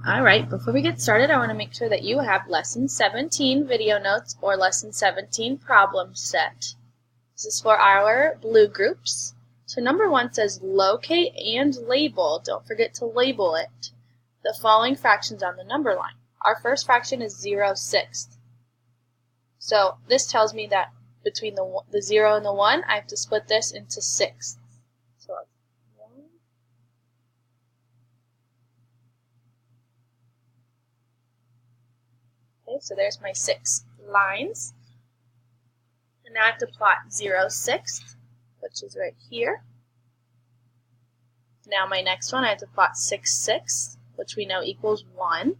Alright, before we get started, I want to make sure that you have Lesson 17 video notes or Lesson 17 problem set. This is for our blue groups. So number 1 says locate and label. Don't forget to label it. The following fractions on the number line. Our first fraction is 0/6. So this tells me that between the 0 and the 1, I have to split this into 6. So 1. Okay, so there's my 6 lines. And now I have to plot 0/6, which is right here. Now my next one, I have to plot 6/6, which we know equals 1,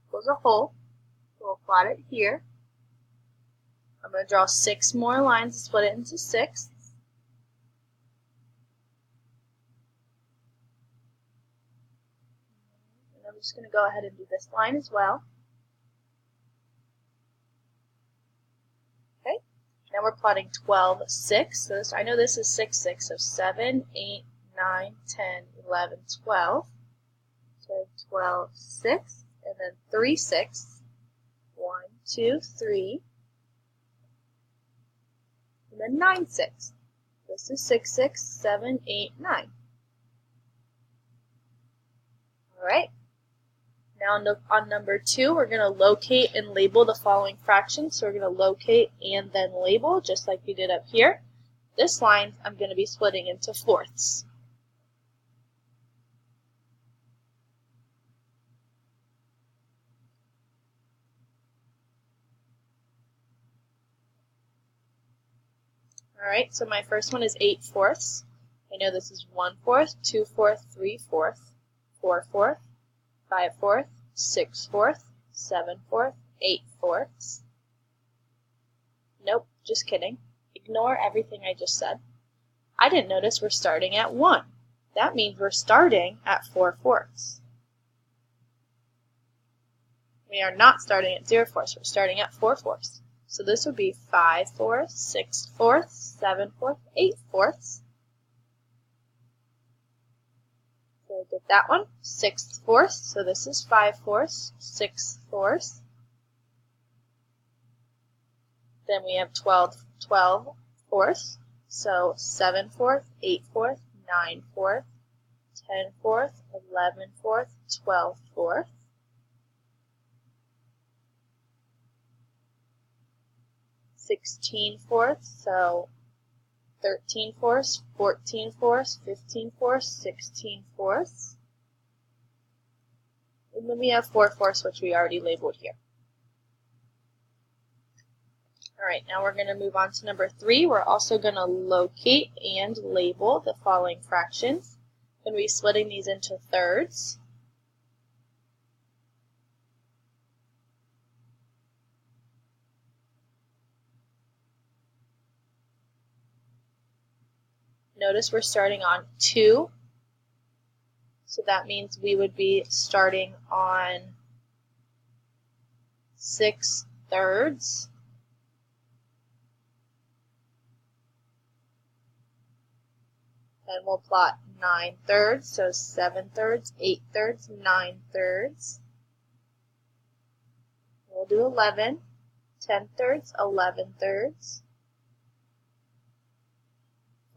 equals a whole. So we'll plot it here. I'm going to draw 6 more lines to split it into 6. And I'm just going to go ahead and do this line as well. Okay, now we're plotting 12/6. So I know this is 6/6, so 7, 8, 9, 10, 11, 12. So 12/6, and then 3/6. 1, 2, 3. And then 9/6. This is 6/6, 7, 8, 9. Alright. Now on number 2, we're going to locate and label the following fractions. So we're going to locate and then label, just like we did up here. This line I'm going to be splitting into fourths. Alright, so my first one is 8/4. I know this is 1/4, 2/4, 3/4, 4/4, 5/4, 6/4, 7/4, 8/4. Nope, just kidding. Ignore everything I just said. I didn't notice we're starting at 1. That means we're starting at 4/4. We are not starting at 0/4. We're starting at 4/4. So this would be 5/4, 6/4, 7/4, 8/4. So I did that one. 6/4. So this is 5/4, 6/4. Then we have 12/4. So 7/4, 8/4, 9/4, 10/4, 11/4, 12/4. 16/4, so 13/4, 14/4, 15/4, 16/4. And then we have 4/4, which we already labeled here. Alright, now we're going to move on to number 3. We're also going to locate and label the following fractions. We're going to be splitting these into thirds. Notice we're starting on 2, so that means we would be starting on 6/3. Then we'll plot 9/3, so 7/3, 8/3, 9/3. We'll do 11, 10/3, 11/3.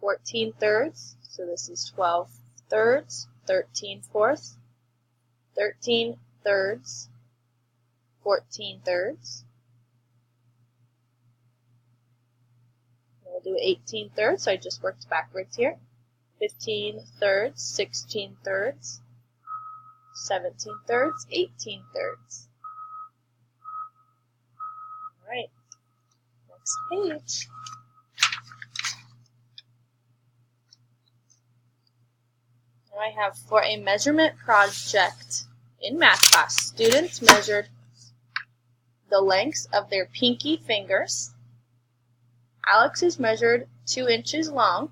14/3, so this is 12/3, 13/4, 13/3, 14/3. We'll do 18/3, so I just worked backwards here. 15/3, 16/3, 17/3, 18/3. Alright, next page. I have for a measurement project in math class, students measured the lengths of their pinky fingers. Alex is measured 2 inches long.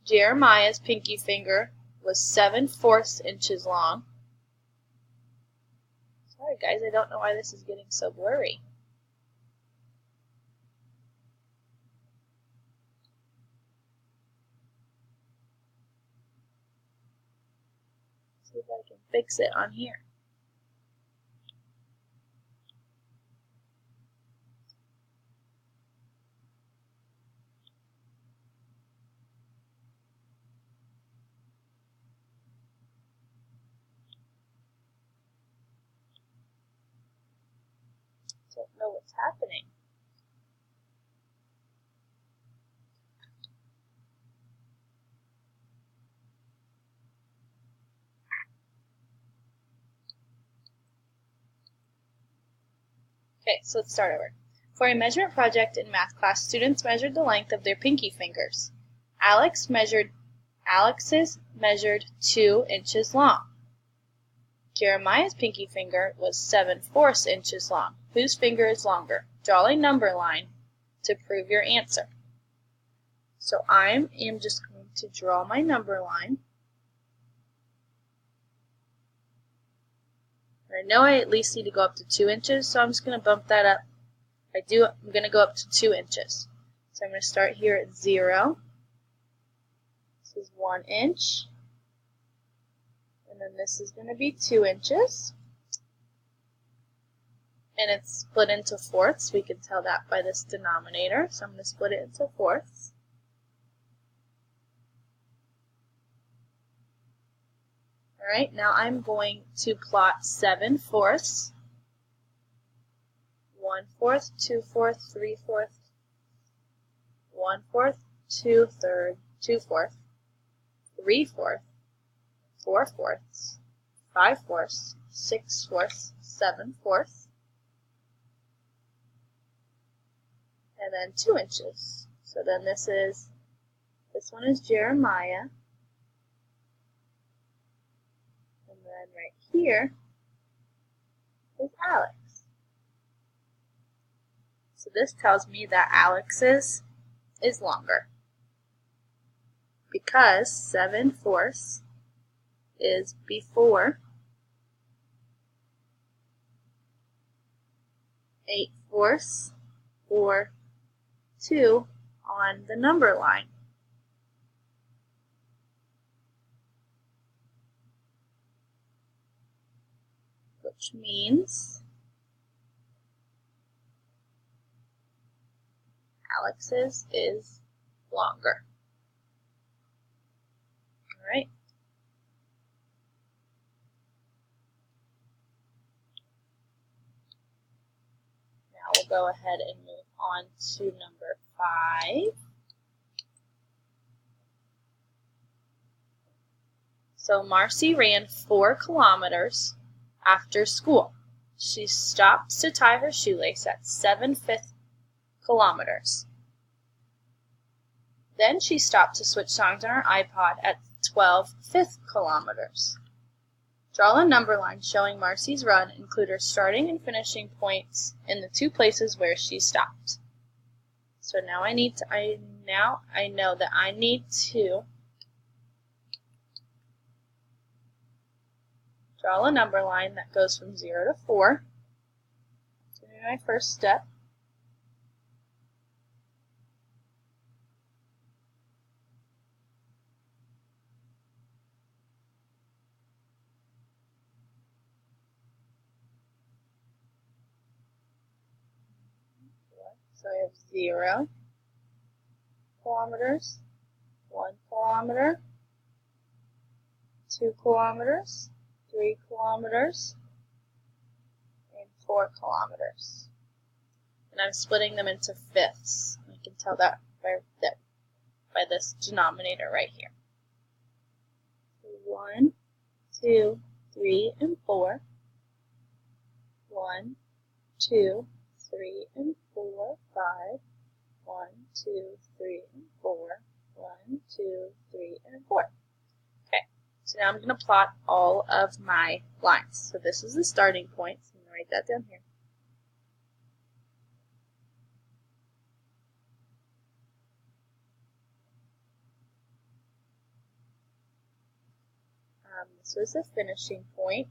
Jeremiah's pinky finger was 7/4 inches long. Sorry guys, I don't know why this is getting so blurry. see if I can fix it on here. Don't know what's happening. Okay, so let's start over. For a measurement project in math class, students measured the length of their pinky fingers. Alex's measured 2 inches long. Jeremiah's pinky finger was 7/4 inches long. Whose finger is longer? Draw a number line to prove your answer. So I am just going to draw my number line. I know I at least need to go up to 2 inches, so I'm just going to bump that up. I'm going to go up to 2 inches. So I'm going to start here at 0. This is 1 inch. And then this is going to be 2 inches. And it's split into fourths. We can tell that by this denominator. So I'm going to split it into fourths. Alright, now I'm going to plot 7/4, 1/4, 2/4, 3/4, 1/4, 2/3, 2/4, 3/4, 4/4, 5/4, 6/4, 7/4, and then 2 inches. So then this one is Jeremiah. And then right here is Alex. So this tells me that Alex's is longer because 7/4 is before 8/4 or 2 on the number line. Which means Alex's is longer. All right. Now we'll go ahead and move on to number 5. So Marcy ran 4 kilometers after school. She stops to tie her shoelace at 7/5 kilometers. Then she stopped to switch songs on her iPod at 12/5 kilometers. Draw a number line showing Marcy's run, include her starting and finishing points in the 2 places where she stopped. So now I know that I need to draw a number line that goes from 0 to 4. That's going to be my first step. So I have 0 kilometers, 1 kilometer, 2 kilometers, 3 kilometers, and 4 kilometers. And I'm splitting them into fifths. I can tell that by this denominator right here. 1, 2, 3, and 4. 1, 2, 3, and 4, 5. 1, 2, 3, and 4. 1, 2, 3, and 4. Okay, so now I'm going to plot all of my lines. So this is the starting point. So I'm going to write that down here. This was the finishing point.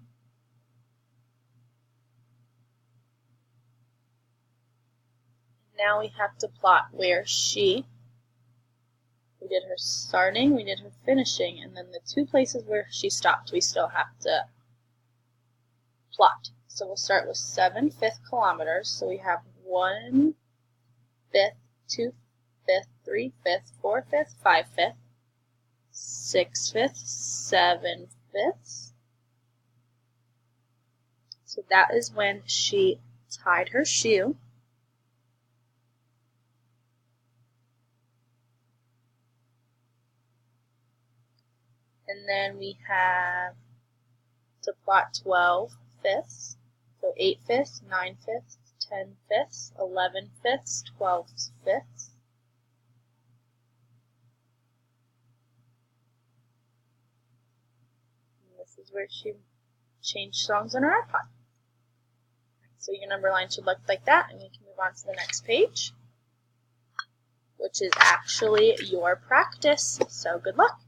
Now we have to plot where she We did her starting, we did her finishing, and then the two places where she stopped, we still have to plot. So we'll start with 7/5 kilometers. So we have 1/5, 2/5, 3/5, 4/5, 5/5, 6/5, 7/5. So that is when she tied her shoe. And then we have to plot 12/5. So 8/5, 9/5, 10/5, 11/5, 12/5. And this is where she changed songs on her iPod. So your number line should look like that, and we can move on to the next page, which is actually your practice. So good luck.